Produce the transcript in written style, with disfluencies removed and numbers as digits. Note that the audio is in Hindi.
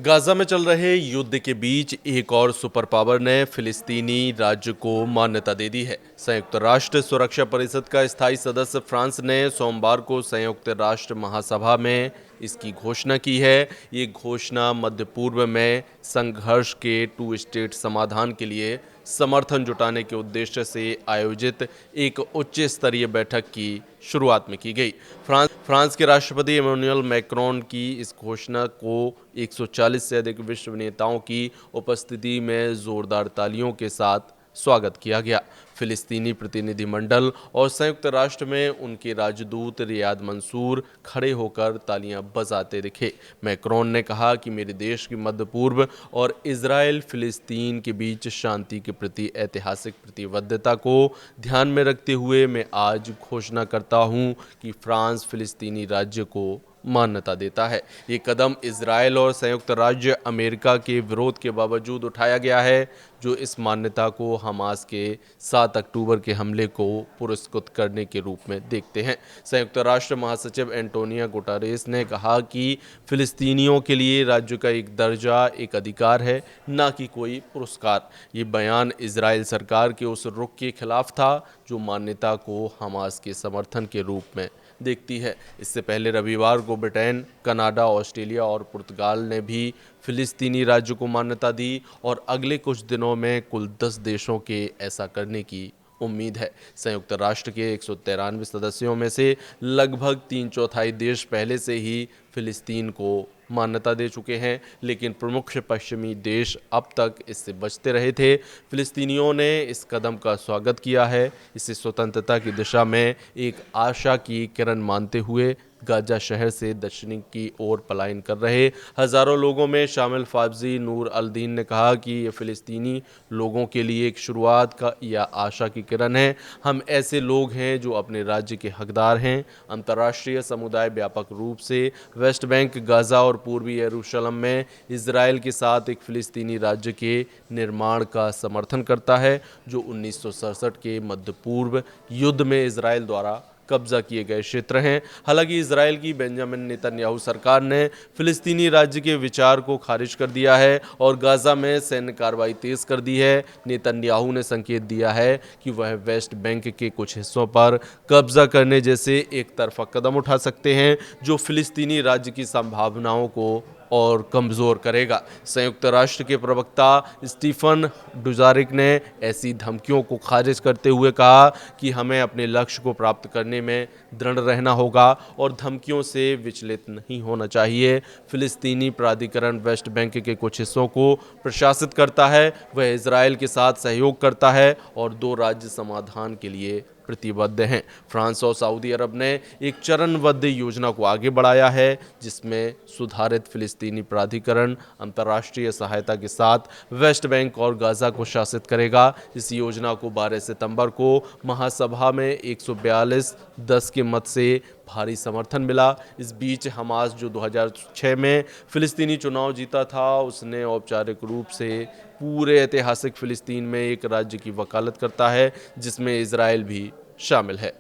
गाजा में चल रहे युद्ध के बीच एक और सुपर पावर ने फिलिस्तीनी राज्य को मान्यता दे दी है। संयुक्त राष्ट्र सुरक्षा परिषद का स्थायी सदस्य फ्रांस ने सोमवार को संयुक्त राष्ट्र महासभा में इसकी घोषणा की है। ये घोषणा मध्य पूर्व में संघर्ष के टू स्टेट समाधान के लिए समर्थन जुटाने के उद्देश्य से आयोजित एक उच्च स्तरीय बैठक की शुरुआत में की गई। फ्रांस के राष्ट्रपति इमैनुअल मैक्रोन की इस घोषणा को 140 से अधिक विश्व नेताओं की उपस्थिति में जोरदार तालियों के साथ स्वागत किया गया। फिलिस्तीनी प्रतिनिधिमंडल और संयुक्त राष्ट्र में उनके राजदूत रियाद मंसूर खड़े होकर तालियां बजाते दिखे। मैक्रोन ने कहा कि मेरे देश की मध्य पूर्व और इजराइल फिलिस्तीन के बीच शांति के प्रति ऐतिहासिक प्रतिबद्धता को ध्यान में रखते हुए मैं आज घोषणा करता हूं कि फ्रांस फिलिस्तीनी राज्य को मान्यता देता है। ये कदम इजराइल और संयुक्त राज्य अमेरिका के विरोध के बावजूद उठाया गया है, जो इस मान्यता को हमास के 7 अक्टूबर के हमले को पुरस्कृत करने के रूप में देखते हैं। संयुक्त राष्ट्र महासचिव एंटोनियो गुटेरेस ने कहा कि फिलिस्तीनियों के लिए राज्य का एक दर्जा एक अधिकार है, न कि कोई पुरस्कार। ये बयान इजराइल सरकार के उस रुख के खिलाफ था जो मान्यता को हमास के समर्थन के रूप में देखती है। इससे पहले रविवार को ब्रिटेन, कनाडा, ऑस्ट्रेलिया और पुर्तगाल ने भी फिलिस्तीनी राज्य को मान्यता दी और अगले कुछ दिनों में कुल 10 देशों के ऐसा करने की उम्मीद है। संयुक्त राष्ट्र के 193 सदस्यों में से लगभग 3/4 देश पहले से ही फिलिस्तीन को मान्यता दे चुके हैं, लेकिन प्रमुख पश्चिमी देश अब तक इससे बचते रहे थे। फिलिस्तीनियों ने इस कदम का स्वागत किया है। इसे स्वतंत्रता की दिशा में एक आशा की किरण मानते हुए गाजा शहर से दक्षिण की ओर पलायन कर रहे हजारों लोगों में शामिल फावजी नूर अल-दीन ने कहा कि ये फिलिस्तीनी लोगों के लिए एक शुरुआत का या आशा की किरण है। हम ऐसे लोग हैं जो अपने राज्य के हकदार हैं। अंतर्राष्ट्रीय समुदाय व्यापक रूप से वेस्ट बैंक, गाजा और पूर्वी यरूशलेम में इजराइल के साथ एक फिलिस्तीनी राज्य के निर्माण का समर्थन करता है, जो 1967 के मध्य पूर्व युद्ध में इजराइल द्वारा कब्जा किए गए क्षेत्र हैं। हालांकि इजराइल की बेंजामिन नेतन्याहू सरकार ने फिलिस्तीनी राज्य के विचार को खारिज कर दिया है और गाजा में सैन्य कार्रवाई तेज कर दी है। नेतन्याहू ने संकेत दिया है कि वह वेस्ट बैंक के कुछ हिस्सों पर कब्जा करने जैसे एक तरफा कदम उठा सकते हैं, जो फिलिस्तीनी राज्य की संभावनाओं को और कमज़ोर करेगा। संयुक्त राष्ट्र के प्रवक्ता स्टीफन डुजारिक ने ऐसी धमकियों को खारिज करते हुए कहा कि हमें अपने लक्ष्य को प्राप्त करने में दृढ़ रहना होगा और धमकियों से विचलित नहीं होना चाहिए। फिलिस्तीनी प्राधिकरण वेस्ट बैंक के कुछ हिस्सों को प्रशासित करता है, वह इजराइल के साथ सहयोग करता है और 2 राज्य समाधान के लिए प्रतिबद्ध हैं। फ्रांस और सऊदी अरब ने एक चरणबद्ध योजना को आगे बढ़ाया है, जिसमें सुधारित फिलिस्तीनी प्राधिकरण अंतर्राष्ट्रीय सहायता के साथ वेस्ट बैंक और गाजा को शासित करेगा। इस योजना को 12 सितंबर को महासभा में 142-10 के मत से भारी समर्थन मिला। इस बीच हमास, जो 2006 में फिलिस्तीनी चुनाव जीता था, उसने औपचारिक रूप से पूरे ऐतिहासिक फिलिस्तीन में एक राज्य की वकालत करता है, जिसमें इजराइल भी शामिल है।